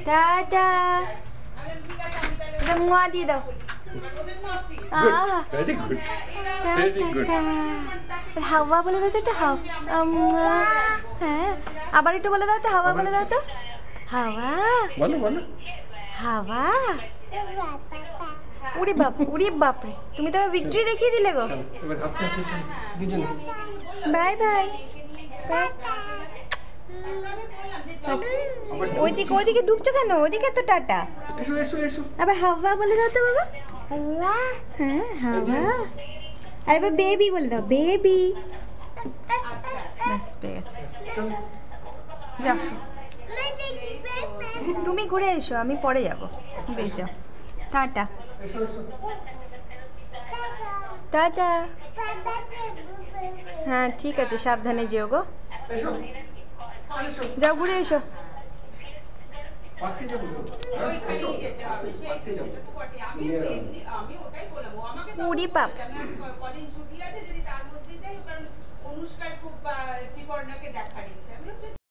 Tata. মুয়া দিয়ে দাও। Very good, very good. হাওয়া বলে দাও তো একটু হ্যাঁ, আবার একটু বলে দাও তো, হাওয়া বলে দাও তো। হাওয়া, বলো বলো। হাওয়া। উড়ি বাপ, উড়ি বাপরে, তুমি তো আমার ভিক্টরি দেখিয়ে দিলে গো। এবার হাতে হাতে চলো দুজনে। Bye bye. ওইদিকে ওইদিকে ঢুকছো কেন? ওইদিকে তো টাটা। এসো এসো এসো। আবার হাওয়া বলে দাও তো বাবা। হাওয়া, হ্যাঁ হাওয়া। আর এবার বেবি বলে দাও, বেবি। ব্যাস পেয়ে গেছে। চলো আসো, তুমি ঘুরে এসো, আমি পরে যাবো। বেশ যাও, টাটা। এসো এসো। টাটা। হ্যাঁ ঠিক আছে, সাবধানে যেও গো। এসো এসো। যাও ঘুরে এসো। পার্কে যাবো তো। এসো পার্কে যাবো। উড়ি বাপ। কদিন ছুটি আছে, যদি তার মধ্যে যাই, কারণ অনুষ্কার খুব ত্রিপর্ণাকে দেখার ইচ্ছে।